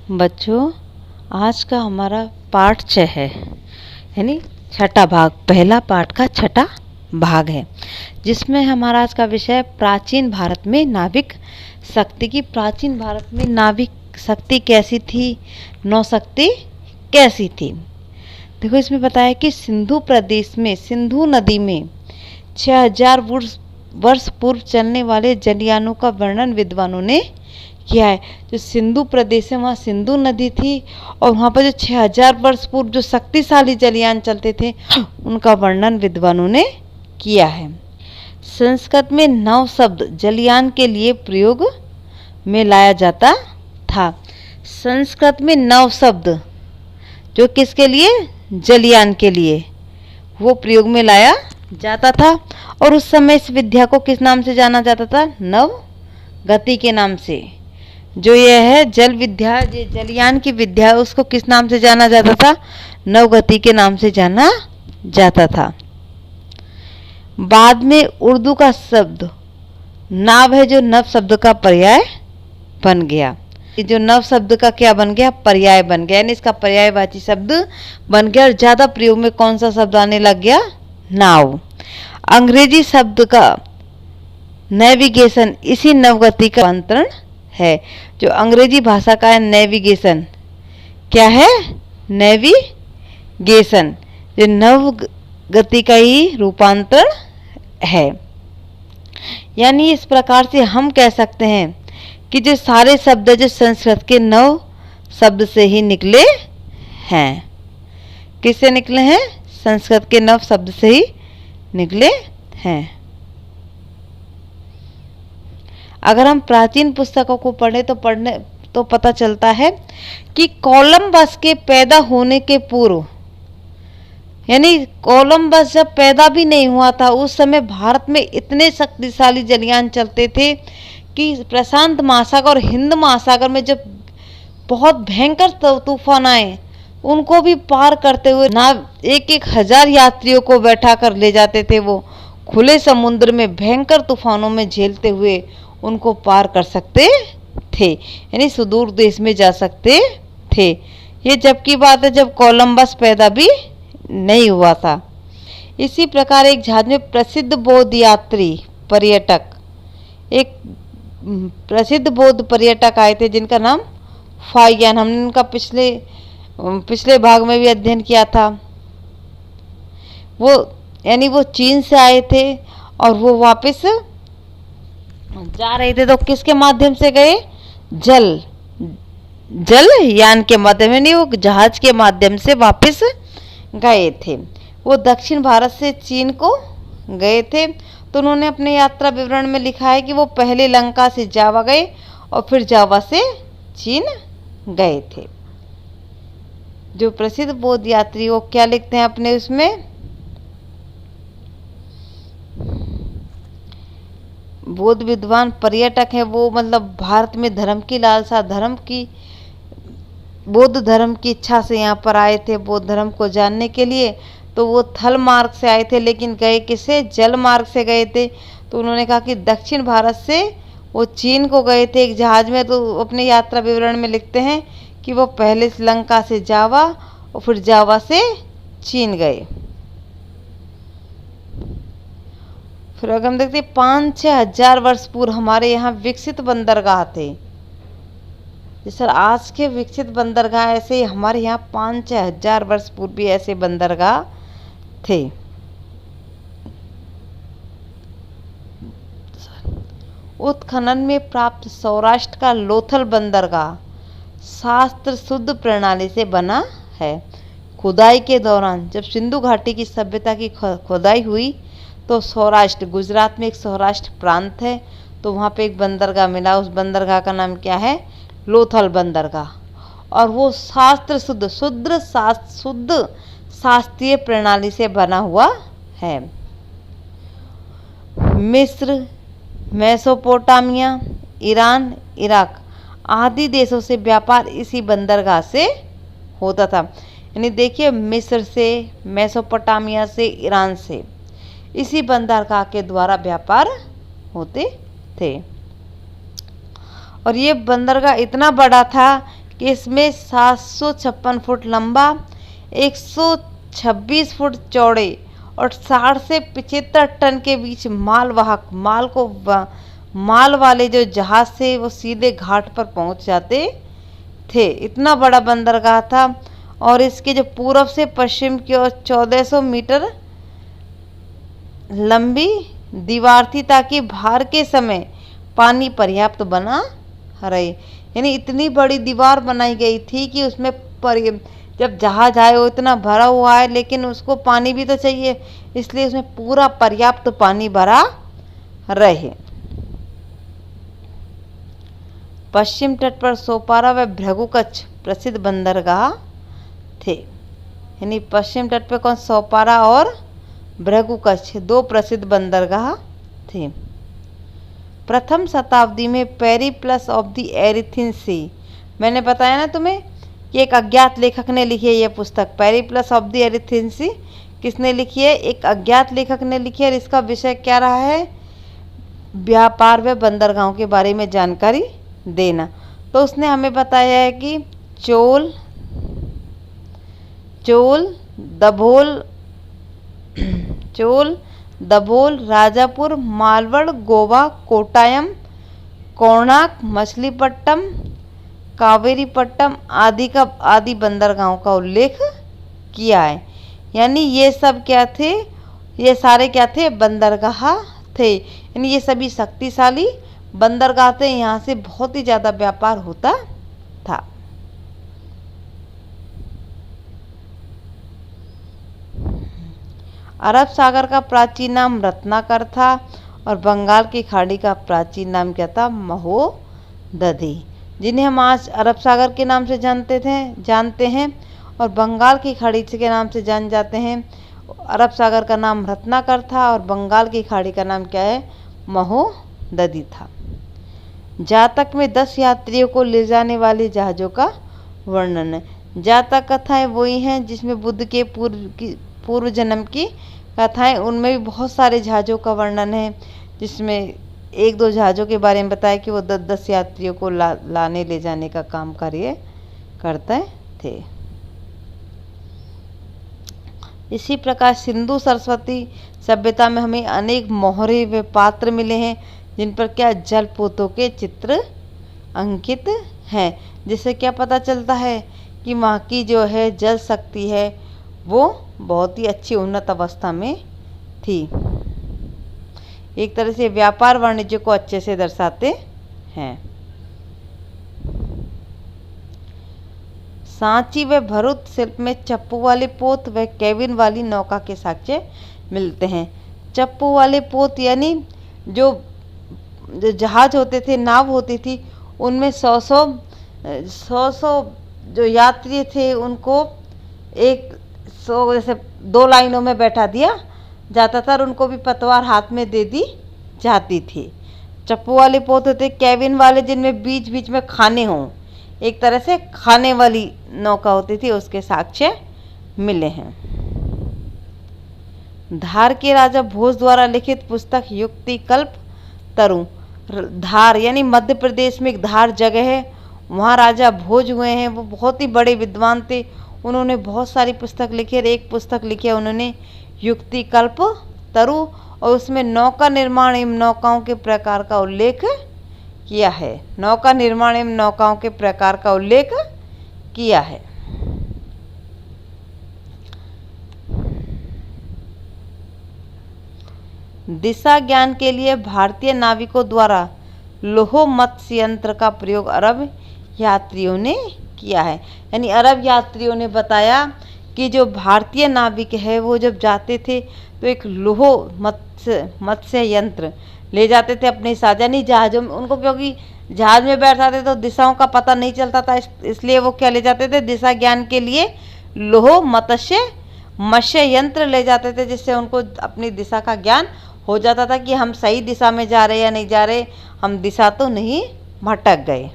बच्चों, आज का हमारा पाठ 6 है, यानी छठा भाग, पहला पाठ का छठा भाग है, जिसमें हमारा आज का विषय प्राचीन भारत में नाविक शक्ति की। प्राचीन भारत में नाविक शक्ति कैसी थी, नौशक्ति कैसी थी। देखो, इसमें बताया कि सिंधु प्रदेश में सिंधु नदी में 6000 वर्ष पूर्व चलने वाले जलयानों का वर्णन विद्वानों ने किया है। जो सिंधु प्रदेश है, वहाँ सिंधु नदी थी और वहाँ पर जो 6000 वर्ष पूर्व जो शक्तिशाली जलयान चलते थे, उनका वर्णन विद्वानों ने किया है। संस्कृत में नव शब्द जलयान के लिए प्रयोग में लाया जाता था। संस्कृत में नव शब्द जो किसके लिए, जलयान के लिए, वो प्रयोग में लाया जाता था। और उस समय इस विद्या को किस नाम से जाना जाता था, नव गति के नाम से। जो यह है जल विद्या, ये जलयान की विद्या, उसको किस नाम से जाना जाता था, नवगति के नाम से जाना जाता था। बाद में उर्दू का शब्द नाव है, जो नव शब्द का पर्याय बन गया। जो नव शब्द का क्या बन गया, पर्याय बन गया, यानी इसका पर्यायवाची शब्द बन गया। और ज्यादा प्रयोग में कौन सा शब्द आने लग गया, नाव। अंग्रेजी शब्द का नेविगेशन इसी नवगति का रूपांतरण है। जो अंग्रेजी भाषा का है नेविगेशन, क्या है, नेविगेशन, जो नव गति का ही रूपांतरण है। यानी इस प्रकार से हम कह सकते हैं कि जो सारे शब्द जो संस्कृत के नव शब्द से ही निकले हैं। किससे निकले हैं, संस्कृत के नव शब्द से ही निकले हैं। अगर हम प्राचीन पुस्तकों को पढ़े तो पता चलता है कि कोलंबस के पैदा होने के पूर्व, यानी कोलंबस जब पैदा भी नहीं हुआ था, उस समय भारत में इतने शक्तिशाली जलयान चलते थे कि प्रशांत महासागर और हिंद महासागर में जब बहुत भयंकर तूफान आए, उनको भी पार करते हुए नाव 1000 यात्रियों को बैठा कर ले जाते थे। वो खुले समुद्र में भयंकर तूफानों में झेलते हुए उनको पार कर सकते थे, यानी सुदूर देश में जा सकते थे। ये जब की बात है जब कोलंबस पैदा भी नहीं हुआ था। इसी प्रकार एक जहाज में प्रसिद्ध बौद्ध यात्री पर्यटक, एक प्रसिद्ध बौद्ध पर्यटक आए थे जिनका नाम फाहियान, हमने उनका पिछले भाग में भी अध्ययन किया था। वो चीन से आए थे और वो वापस जा रहे थे, तो किसके माध्यम से गए, जलयान के माध्यम, यानी वो जहाज के माध्यम से वापस गए थे। वो दक्षिण भारत से चीन को गए थे। तो उन्होंने अपने यात्रा विवरण में लिखा है कि वो पहले लंका से जावा गए और फिर जावा से चीन गए थे। जो प्रसिद्ध बौद्ध यात्री, वो क्या लिखते हैं अपने उसमें, बौद्ध विद्वान पर्यटक है वो, मतलब भारत में धर्म की लालसा, बौद्ध धर्म की इच्छा से यहाँ पर आए थे बौद्ध धर्म को जानने के लिए। तो वो थल मार्ग से आए थे, लेकिन गए किसे, जल मार्ग से गए थे। तो उन्होंने कहा कि दक्षिण भारत से वो चीन को गए थे एक जहाज में। तो अपने यात्रा विवरण में लिखते हैं कि वो पहले लंका से जावा और फिर जावा से चीन गए। फिर अगर हम देखते 5-6 हजार वर्ष पूर्व हमारे यहाँ विकसित बंदरगाह थे। जैसे आज के विकसित बंदरगाह, ऐसे ही हमारे यहाँ 5-6 हजार वर्ष पूर्व भी ऐसे बंदरगाह थे। उत्खनन में प्राप्त सौराष्ट्र का लोथल बंदरगाह शास्त्र शुद्ध प्रणाली से बना है। खुदाई के दौरान जब सिंधु घाटी की सभ्यता की खुदाई हुई, तो सौराष्ट्र, गुजरात में एक सौराष्ट्र प्रांत है, तो वहाँ पे एक बंदरगाह मिला। उस बंदरगाह का नाम क्या है, लोथल बंदरगाह। और वो शास्त्र शुद्ध शास्त्रीय प्रणाली से बना हुआ है। मिस्र, मेसोपोटामिया, ईरान, इराक आदि देशों से व्यापार इसी बंदरगाह से होता था। यानी देखिए, मिस्र से, मेसोपोटामिया से, ईरान से इसी बंदरगाह के द्वारा व्यापार होते थे। और ये बंदरगाह इतना बड़ा था कि इसमें 756 फुट लंबा, 126 फुट चौड़े और 60 से 75 टन के बीच मालवाहक माल वाले जो जहाज थे वो सीधे घाट पर पहुंच जाते थे। इतना बड़ा बंदरगाह था और इसके जो पूरब से पश्चिम की ओर 1400 मीटर लंबी दीवार थी ताकि बाहर के समय पानी पर्याप्त बना रहे। यानी इतनी बड़ी दीवार बनाई गई थी कि उसमें जब जहाज आए वो इतना भरा हुआ है लेकिन उसको पानी भी तो चाहिए, इसलिए उसमें पूरा पर्याप्त पानी भरा रहे। पश्चिम तट पर सोपारा व भृगुकच्छ प्रसिद्ध बंदरगाह थे। यानी पश्चिम तट पर कौन, सोपारा और भृगुकच्छ दो प्रसिद्ध बंदरगाह थे। प्रथम शताब्दी में पेरिप्लस ऑफ द एरिथीन सी, मैंने बताया ना तुम्हें कि एक अज्ञात लेखक ने लिखी है यह पुस्तक। पेरिप्लस ऑफ द एरिथीन सी किसने लिखी है? एक अज्ञात लेखक ने लिखी है और इसका विषय क्या रहा है? व्यापार व बंदरगाहों के बारे में जानकारी देना। तो उसने हमें बताया है कि चोल, दभोल, राजापुर, मालवड़, गोवा, कोटायम, कोणार्क, मछलीपट्टम, कावेरीपट्टम आदि बंदरगाहों का उल्लेख किया है। यानी ये सब क्या थे? ये सारे क्या थे? बंदरगाह थे। यानी ये सभी शक्तिशाली बंदरगाह थे, यहाँ से बहुत ही ज़्यादा व्यापार होता था। अरब सागर का प्राचीन नाम रत्नाकर था और बंगाल की खाड़ी का प्राचीन नाम क्या था? महोदधि, जिन्हें हम आज अरब सागर के नाम से जानते हैं और बंगाल की खाड़ी के नाम से जान जाते हैं। अरब सागर का नाम रत्नाकर था और बंगाल की खाड़ी का नाम क्या है? महोदधि था। जातक में 10 यात्रियों को ले जाने वाले जहाज़ों का वर्णन है। जातक कथाएं वही हैं जिसमें बुद्ध के पूर्व जन्म की कथाएं, उनमें भी बहुत सारे जहाज़ों का वर्णन है, जिसमें 1-2 जहाज़ों के बारे में बताया कि वो 10-10 यात्रियों को लाने ले जाने का काम कार्य करते थे। इसी प्रकार सिंधु सरस्वती सभ्यता में हमें अनेक मोहरे व पात्र मिले हैं जिन पर क्या जलपोतों के चित्र अंकित हैं, जिससे क्या पता चलता है कि वहाँ की जो है जल शक्ति है वो बहुत ही अच्छी उन्नत अवस्था में थी। एक तरह से व्यापार वाणिज्य को अच्छे से दर्शाते हैं। सांची व भरूच शिल्प में चप्पू वाले पोत व केबिन वाली नौका के साक्ष्य मिलते हैं। चप्पू वाले पोत यानी जो जहाज होते थे, नाव होती थी, उनमें 100 जो यात्री थे उनको 100 जैसे 2 लाइनों में बैठा दिया जाता था और उनको भी पतवार हाथ में दे दी जाती थी। चप्पू वाले पोत होते केबिन वाले जिनमें बीच बीच में खाने हों, एक तरह से खाने वाली नौका होती थी, उसके साक्ष्य मिले हैं। धार के राजा भोज द्वारा लिखित पुस्तक युक्ति कल्प तरु, धार यानी मध्य प्रदेश में एक धार जगह है, वहाँ राजा भोज हुए हैं। वो बहुत ही बड़े विद्वान थे, उन्होंने बहुत सारी पुस्तक लिखी और एक पुस्तक लिखी है उन्होंने युक्ति कल्प तरु, और उसमें नौका निर्माण एवं नौकाओं के प्रकार का उल्लेख किया है। नौका निर्माण एवं नौकाओं के प्रकार का उल्लेख किया है। दिशा ज्ञान के लिए भारतीय नाविकों द्वारा लोह मत्स्य यंत्र का प्रयोग अरब यात्रियों ने किया है। यानी अरब यात्रियों ने बताया कि जो भारतीय नाविक है वो जब जाते थे तो एक लोह मत्स्य यंत्र ले जाते थे अपने साथ, यानी जहाज़ों में उनको, क्योंकि जहाज़ में बैठ जाते तो दिशाओं का पता नहीं चलता था, इसलिए वो क्या ले जाते थे? दिशा ज्ञान के लिए लोह मत्स्य यंत्र ले जाते थे, जिससे उनको अपनी दिशा का ज्ञान हो जाता था कि हम सही दिशा में जा रहे या नहीं जा रहे, हम दिशा तो नहीं भटक गए।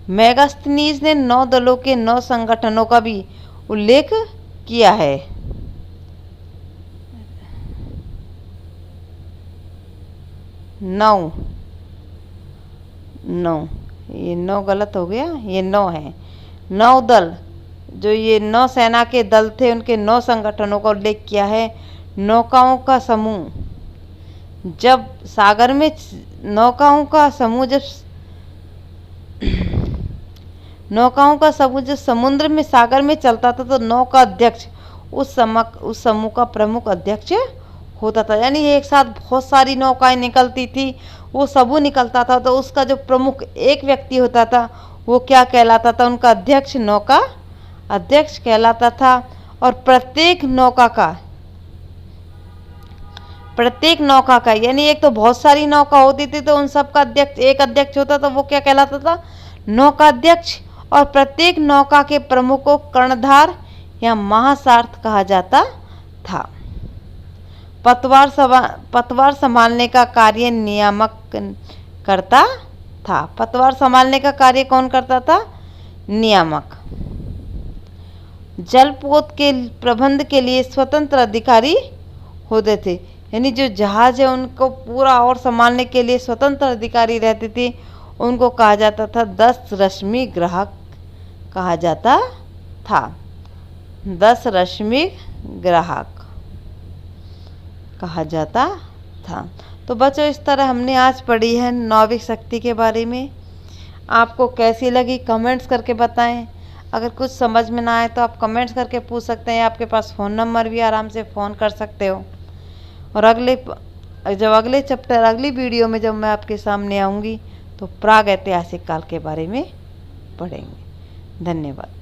मेगास्थनीज ने 9 दलों के 9 संगठनों का भी उल्लेख किया है। 9, ये 9 गलत हो गया, ये 9 है। 9 दल, जो ये 9 सेना के दल थे, उनके 9 संगठनों का उल्लेख किया है। नौकाओं का समूह, जब सागर में नौकाओं का समूह जब नौकाओं का समूह जब समुद्र में सागर में चलता था तो नौका अध्यक्ष उस समूह का प्रमुख अध्यक्ष होता था। यानी एक साथ बहुत सारी नौकाएं निकलती थी, वो समूह निकलता था तो उसका जो प्रमुख एक व्यक्ति होता था वो क्या कहलाता था, उनका अध्यक्ष नौका अध्यक्ष कहलाता था। और प्रत्येक नौका का यानी एक तो बहुत सारी नौका होती थी तो उन सब का अध्यक्ष एक अध्यक्ष होता था, वो क्या कहलाता था, नौका अध्यक्ष। और प्रत्येक नौका के प्रमुख को कर्णधार या महासारथ कहा जाता था। पतवार संभालने का कार्य नियामक करता था। पतवार संभालने का कार्य कौन करता था, नियामक। जलपोत के प्रबंध के लिए स्वतंत्र अधिकारी होते थे, यानी जो जहाज है उनको पूरा और संभालने के लिए स्वतंत्र अधिकारी रहते थे, उनको कहा जाता था 10 रश्मि ग्राहक कहा जाता था। 10 रश्मि ग्राहक कहा जाता था। तो बच्चों, इस तरह हमने आज पढ़ी है नाविक शक्ति के बारे में। आपको कैसी लगी कमेंट्स करके बताएं। अगर कुछ समझ में ना आए तो आप कमेंट्स करके पूछ सकते हैं, आपके पास फ़ोन नंबर भी, आराम से फ़ोन कर सकते हो। और अगले चैप्टर अगली वीडियो में जब मैं आपके सामने आऊँगी तो प्राग ऐतिहासिक काल के बारे में पढ़ेंगे। धन्यवाद।